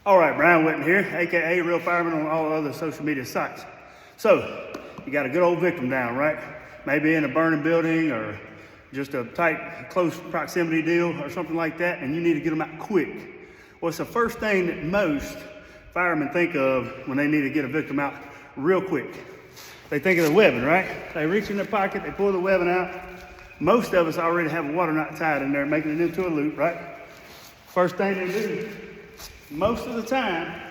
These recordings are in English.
All right, Brian Whitten here, AKA Real Fireman on all other social media sites. So, you got a good old victim down, right? Maybe in a burning building or just a tight, close proximity deal or something like that, and you need to get them out quick. What's the first thing that most firemen think of when they need to get a victim out real quick? They think of the webbing, right? They reach in their pocket, they pull the webbing out. Most of us already have a water knot tied in there, making it into a loop, right? First thing they do, most of the time,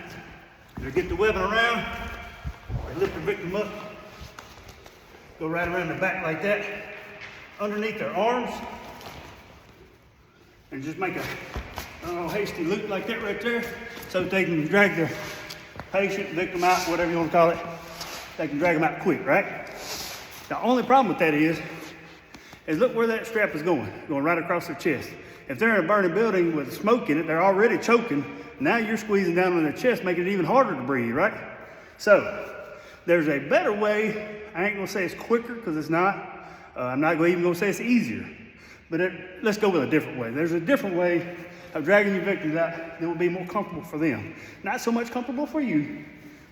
they get the webbing around, they lift the victim up, go right around the back like that, underneath their arms, and just make a hasty loop like that right there, so that they can drag their patient, victim out, whatever you want to call it. They can drag them out quick, right? The only problem with that is look where that strap is going right across their chest. If they're in a burning building with smoke in it, they're already choking. Now you're squeezing down on their chest, making it even harder to breathe, right? So there's a better way. I ain't gonna say it's quicker, because it's not. I'm not even gonna say it's easier, but let's go with a different way. There's a different way of dragging your victims out that will be more comfortable for them. Not so much comfortable for you,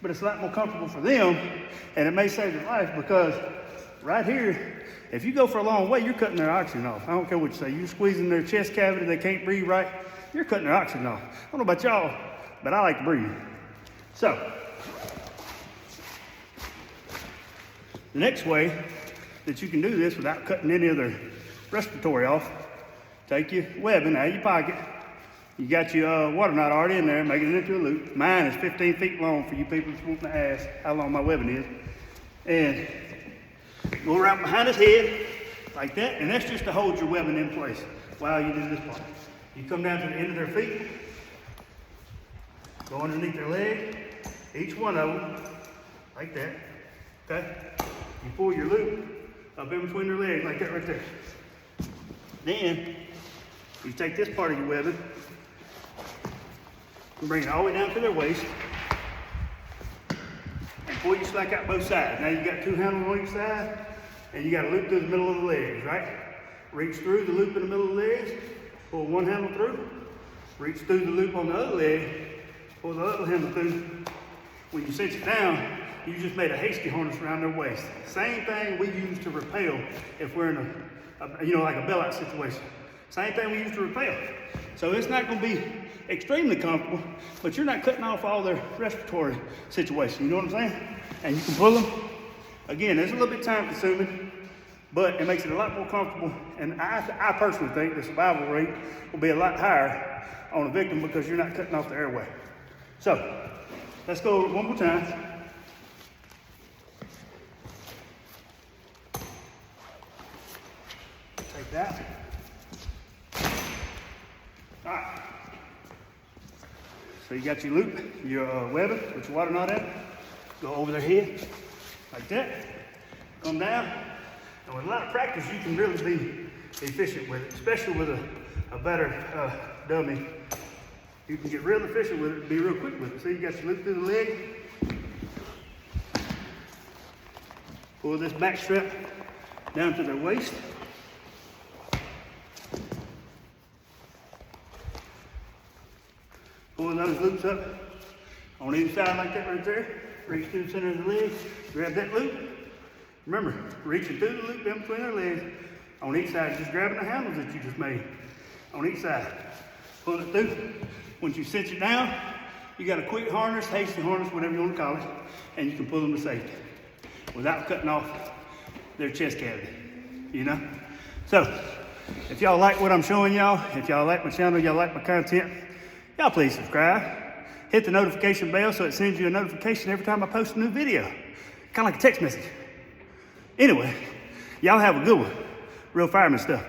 but it's a lot more comfortable for them, and it may save their life, because right here, if you go for a long way, you're cutting their oxygen off. I don't care what you say. You're squeezing their chest cavity, they can't breathe right, you're cutting their oxygen off. I don't know about y'all, but I like to breathe. So, the next way that you can do this without cutting any of their respiratory off, take your webbing out of your pocket. You got your water knot already in there, making it into a loop. Mine is 15 feet long for you people that's wanting to ask how long my webbing is. And go around behind his head like that, and that's just to hold your webbing in place while you do this part. You come down to the end of their feet, go underneath their leg, each one of them, like that, okay? You pull your loop up in between their legs, like that right there. Then, you take this part of your webbing, and bring it all the way down to their waist, and pull your slack out both sides. Now you got two handles on each side, and you got a loop through the middle of the legs, right? Reach through the loop in the middle of the legs, pull one handle through, reach through the loop on the other leg, pull the other handle through. When you cinch it down, you just made a hasty harness around their waist. Same thing we use to rappel if we're in like a bailout situation. Same thing we use to rappel. So it's not going to be extremely comfortable, but you're not cutting off all their respiratory situation. You know what I'm saying? And you can pull them. Again, it's a little bit time consuming, but it makes it a lot more comfortable. And I personally think the survival rate will be a lot higher on a victim, because you're not cutting off the airway. So let's go one more time. Take that. All right. So you got your loop, your webbing with your water knot in. Go over their head like that. Come down. And with a lot of practice, you can really be efficient with it, especially with a better dummy. You can get real efficient with it and be real quick with it. So you got your loop through the leg. Pull this back strap down to their waist. Pull those loops up on either side like that right there. Reach through the center of the leg, grab that loop. Remember, reaching through the loop in between their legs on each side, just grabbing the handles that you just made on each side. Pull it through. Once you cinch it down, you got a quick harness, hasty harness, whatever you want to call it, and you can pull them to safety without cutting off their chest cavity, you know? So, if y'all like what I'm showing y'all, if y'all like my channel, y'all like my content, y'all please subscribe. Hit the notification bell so it sends you a notification every time I post a new video. Kind of like a text message. Anyway, y'all have a good one. Real fireman stuff.